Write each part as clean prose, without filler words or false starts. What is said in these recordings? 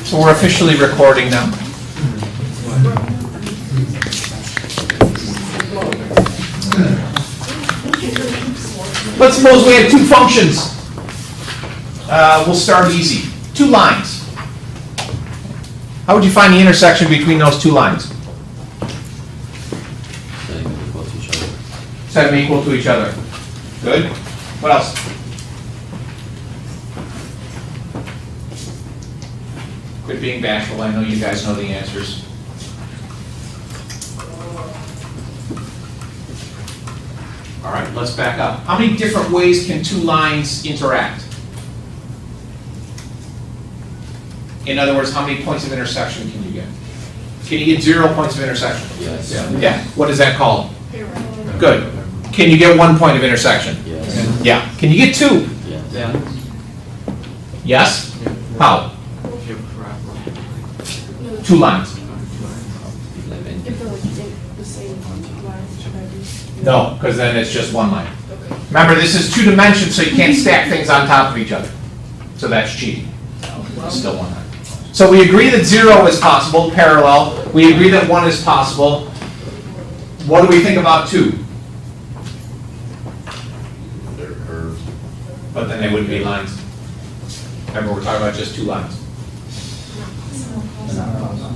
So we're officially recording now. Let's suppose we had two functions. We'll start easy. Two lines. How would you find the intersection between those two lines? Set them equal to each other. Good. What else? Quit being bashful. I know you guys know the answers. All right, let's back up. How many different ways can two lines interact? In other words, how many points of intersection can you get? Can you get 0 points of intersection? Yes. Yeah. What is that called? Good. Can you get 1 point of intersection? Yes. Yeah. Can you get 2? Yes. Yes? How? 2 lines. No, because then it's just 1 line. Remember, this is 2 dimensions, so you can't stack things on top of each other. So that's cheating. It's still 1 line. So we agree that 0 is possible, parallel. We agree that 1 is possible. What do we think about 2? They're curved. But then they wouldn't be lines. Remember, we're talking about just 2 lines.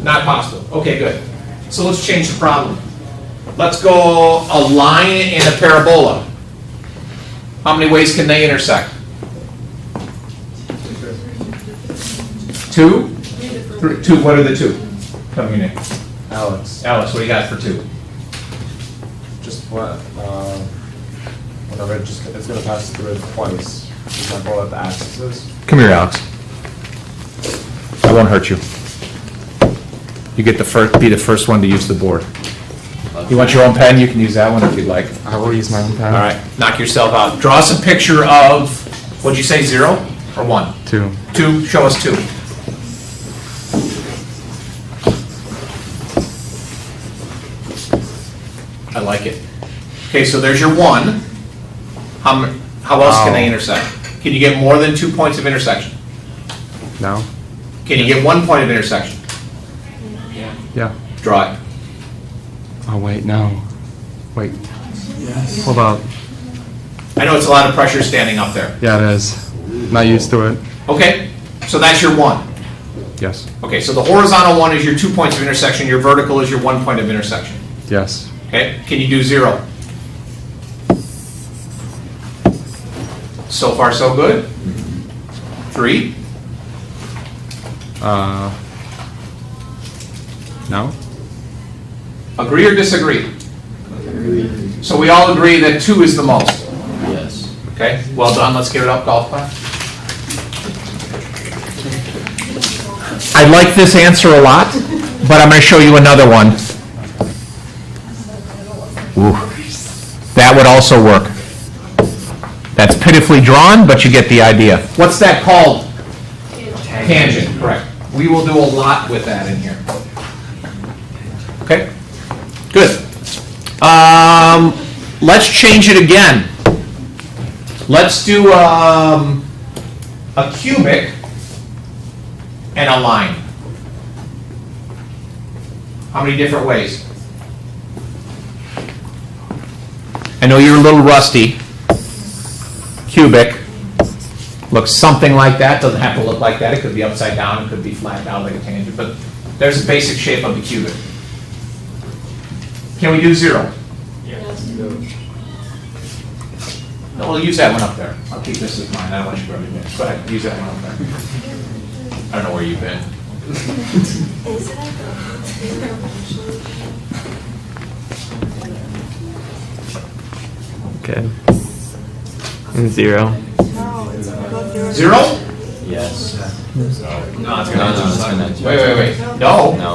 Not possible. Okay, good. So let's change the problem. Let's go a line and a parabola. How many ways can they intersect? 2? 2, what are the 2? Tell me your name. Alex, Alice, what do you got for 2? just what, whenever it's going to pass through it twice, for example, at the axes. Come here, Alex. I won't hurt you. You get be the first one to use the board. You want your own pen? You can use that one if you'd like. I will use my own pen. All right, knock yourself out. Draw us a picture of, what'd you say, 0 or 1? 2. 2, show us 2. I like it. Okay, so there's your 1. How else can they intersect? Can you get more than 2 points of intersection? No? Can you get 1 point of intersection? Yeah. Draw it. Oh, wait, no. Wait. Hold up. I know it's a lot of pressure standing up there. Yeah, it is. Not used to it. Okay, so that's your 1. Yes. Okay, so the horizontal 1 is your 2 points of intersection, your vertical is your 1 point of intersection. Yes. Okay, can you do 0? So far, so good? 3? No? Agree or disagree? So we all agree that 2 is the most. Yes. Okay, well done, let's give it up, golf clap. I like this answer a lot, but I'm going to show you another one. Ooh. That would also work. That's pitifully drawn, but you get the idea. What's that called? Tangent, correct. We will do a lot with that in here. Okay, good. Let's change it again. Let's do a cubic and a line. How many different ways? I know you're a little rusty. Cubic looks something like that. Doesn't have to look like that. It could be upside down. It could be flat down like a tangent. But there's the basic shape of the cubic. Can we do 0? No, we'll use that one up there. I'll keep this as mine. I don't want you to rubbing it. Go ahead, use that one up there. I don't know where you've been. Okay. And 0. 0? Yes. No, it's No, it's gonna. Wait. No, No.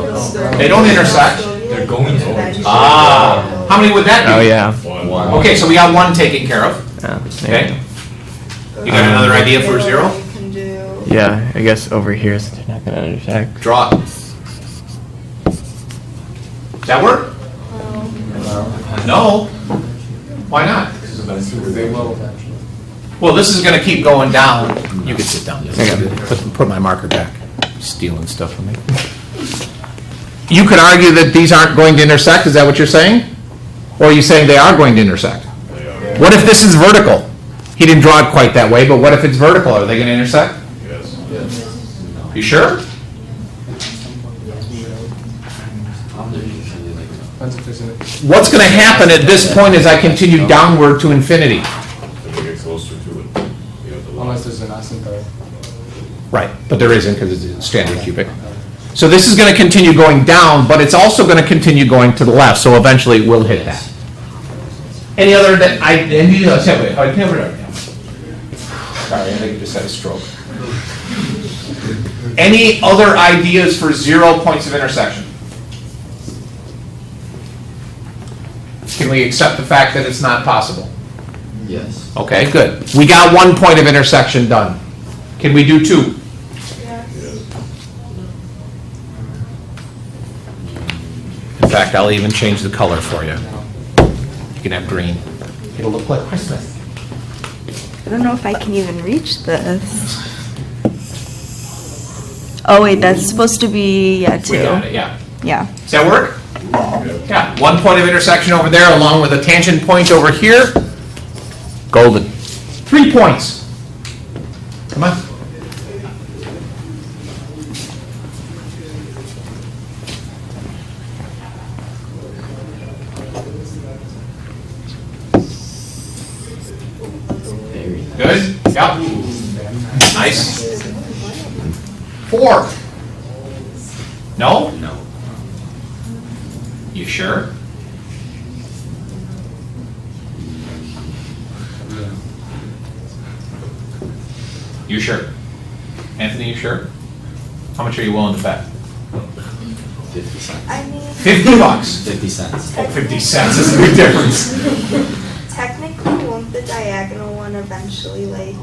they don't intersect. They're going to. Ah, how many would that be? Oh, yeah. 1. Okay, so we got 1 taken care of. Yeah. Okay. You got another idea for 0? Yeah, I guess over here, so they're not going to intersect. Draw it. Does that work? No. Why not? They will eventually. Well, this is going to keep going down. You can sit down. Okay. Put my marker back. Stealing stuff from me. You could argue that these aren't going to intersect, is that what you're saying? Or are you saying they are going to intersect? What if this is vertical? He didn't draw it quite that way, but what if it's vertical? Are they going to intersect? Yes. You sure? Depends if there's an- What's going to happen at this point as I continue downward to infinity? If we get closer to it, you have to. Unless there's an asymptote. Right, but there isn't because it's standard cubic. So this is going to continue going down, but it's also going to continue going to the left, so eventually it will hit that. Any other, sorry, I think I just had a stroke. Any other ideas for 0 points of intersection? Can we accept the fact that it's not possible? Yes. Okay, good. We got 1 point of intersection done. Can we do 2? In fact, I'll even change the color for you. You can have green. It'll look like Christmas. I don't know if I can even reach this. Oh wait, that's supposed to be, yeah, We 2. got it, yeah. Yeah. Does that work? Yeah, 1 point of intersection over there along with a tangent point over here. Golden. 3 points. Come on. Very. Good? Yep. Nice. 4. No? No. You sure? You sure? Anthony, you sure? How much are you willing to bet? 50 cents. I mean, $50. 50 cents. Oh, 50 cents is a big difference. technically, won't the diagonal one eventually, like,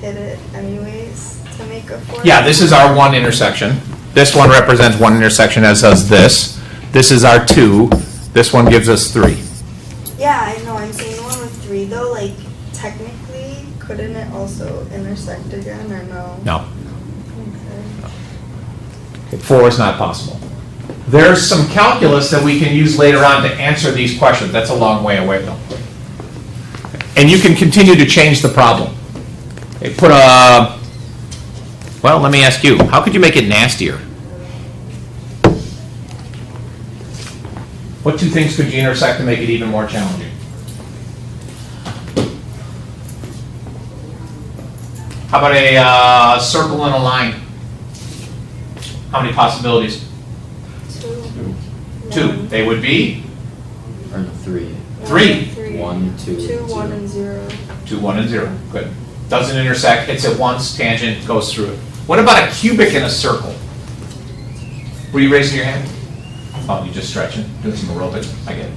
hit it anyways to make a 4? Yeah, this is our 1 intersection. This one represents 1 intersection, as does this. This is our 2. This one gives us 3. Yeah, I know. I'm saying the one with 3, though, like, technically, couldn't it also intersect again, or no? No. Okay. 4 is not possible. There's some calculus that we can use later on to answer these questions. That's a long way away, though. And you can continue to change the problem. Okay, put a, well, let me ask you, how could you make it nastier? What 2 things could you intersect to make it even more challenging? How about a circle and a line? How many possibilities? 2. They would be? Or no, 3. 3. 1, 2, 2, 1, and 0. 2, 1, and 0. Good. Doesn't intersect, hits it once, tangent, goes through it. What about a cubic in a circle? Were you raising your hand? Oh, you just stretching, doing some aerobics? I get it.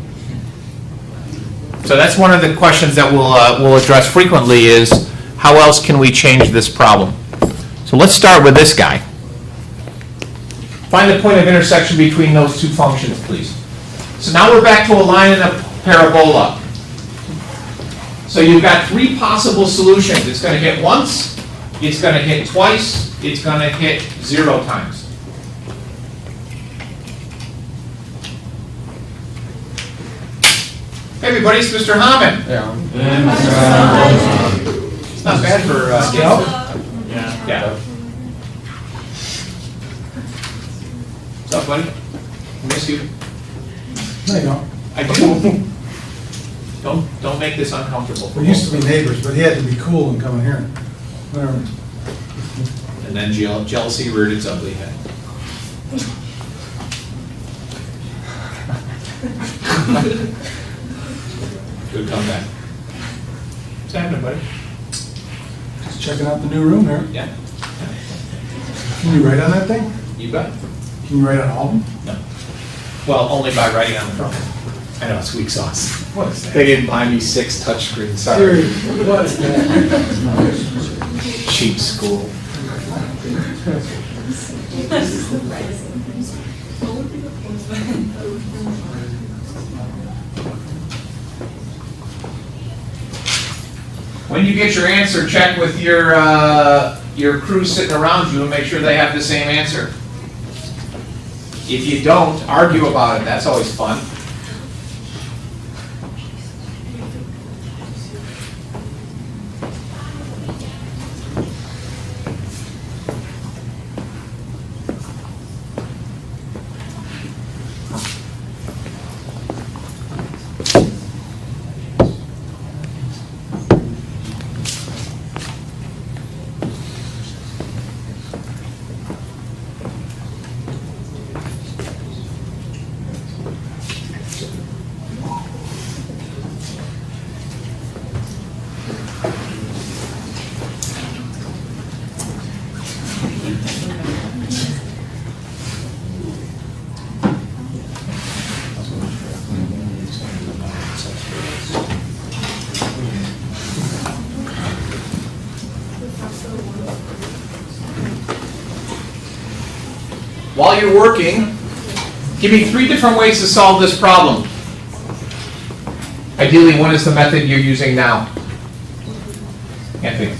So that's one of the questions that we'll address frequently is, how else can we change this problem? So let's start with this guy. Find the point of intersection between those 2 functions, please. So now we're back to a line and a parabola. So you've got 3 possible solutions. It's going to hit once, it's going to hit twice, it's going to hit 0 times. Hey everybody, it's Mr. Hammond. Yeah. It's not bad for Gail. Yeah. What's up, buddy? I miss you. No, you don't. I do. Don't make this uncomfortable. for We used to both be of us. neighbors, but he had to be cool and come in here. Whatever. And then jealousy reared its ugly head. Good comeback. What's happening, buddy? Just checking out the new room here. Yeah. Can you write on that thing? You bet. Can you write on all of them? No. Well, only by writing on the front. I know, it's weak sauce. What is that? They didn't buy me 6 touchscreens, sorry. Seriously, what is that? Cheap school. When you get your answer, check with your crew sitting around you and make sure they have the same answer. If you don't, argue about it, that's always fun. While you're working, give me 3 different ways to solve this problem. Ideally, what is the method you're using now? Anthony?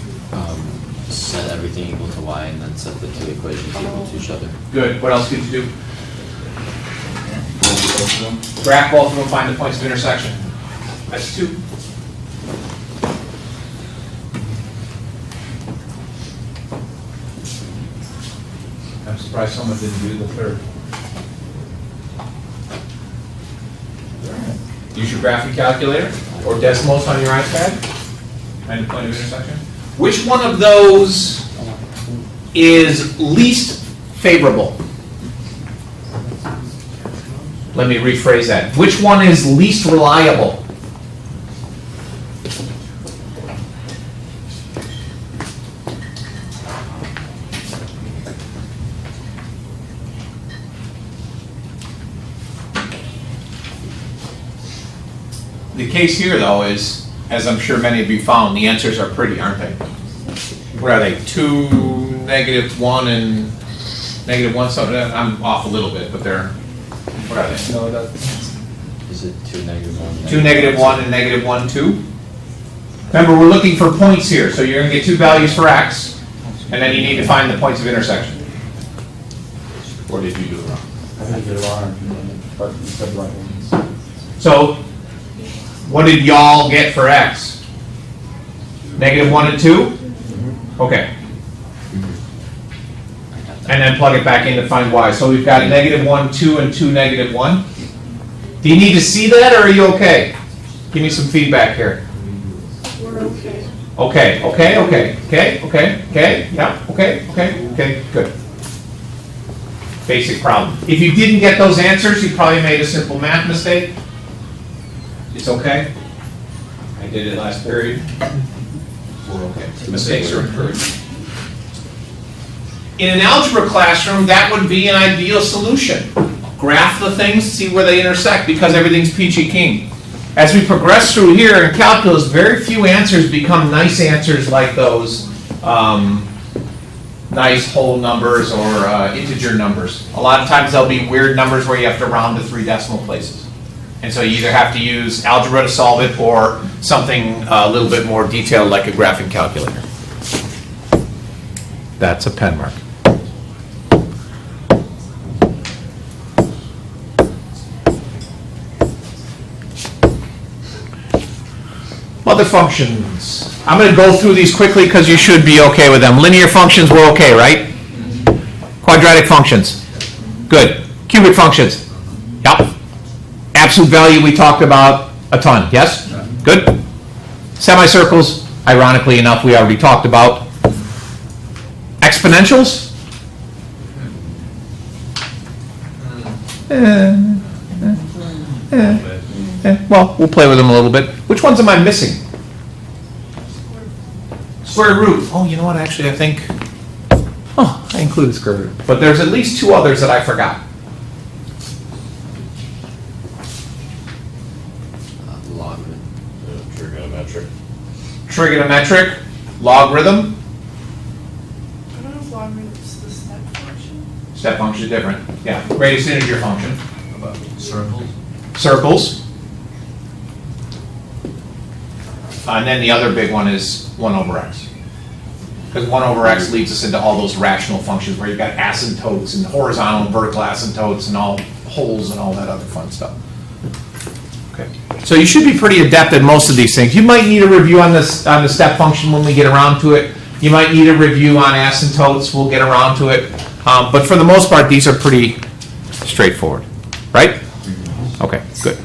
Set everything equal to y and then set the two equations equal to each other. Good. What else could you do? Graph both of them, find the points of intersection. That's 2. I'm surprised someone didn't do the 3rd. Use your graphing calculator or decimals on your iPad. Find the point of intersection. Which one of those is least favorable? Let me rephrase that. Which one is least reliable? The case here, though, is, as I'm sure many of you found, the answers are pretty, aren't they? What are they? 2, -1, and -1 something? I'm off a little bit, but they're, what are they? No, that's, Is it 2, -1? 2, -1, and -1, 2. Remember, we're looking for points here, so you're going to get 2 values for x, and then you need to find the points of intersection. Or did you do it wrong? I think you're wrong, but you said right ones. So, what did y'all get for x? -1 and 2? Okay. And then plug it back in to find y. So we've got -1, 2, and 2, -1. Do you need to see that, or are you okay? Give me some feedback here. We're okay. Okay, yeah, okay, good. Basic problem. If you didn't get those answers, you probably made a simple math mistake. It's okay. I did it last period. We're okay. Mistakes are encouraged. In an algebra classroom, that would be an ideal solution. Graph the things, see where they intersect, because everything's peachy keen. As we progress through here in calculus, very few answers become nice answers like those nice whole numbers or integer numbers. A lot of times there'll be weird numbers where you have to round to 3 decimal places. And so you either have to use algebra to solve it or something a little bit more detailed like a graphing calculator. That's a pen mark. Other functions. I'm going to go through these quickly because you should be okay with them. Linear functions, we're okay, right? Quadratic functions. Good. Cubic functions. Yep. Absolute value we talked about a ton. Yes? Good. Semicircles, ironically enough, we already talked about. Exponentials? Well, we'll play with them a little bit. Which ones am I missing? Square root. Oh, you know what? Actually, I think... Oh, I included square root. But there's at least 2 others that I forgot. Logarithm. Trigonometric. Trigonometric. Logarithm. I don't know if logarithm's the step function. Step function is different. Yeah. Greatest integer function. Circles. Circles. And then the other big one is 1 over x. Because 1 over x leads us into all those rational functions where you've got asymptotes and horizontal and vertical asymptotes and all holes and all that other fun stuff. Okay. So you should be pretty adept at most of these things. You might need a review on this, on the step function when we get around to it. You might need a review on asymptotes, we'll get around to it. But for the most part, these are pretty straightforward, right? Okay, good.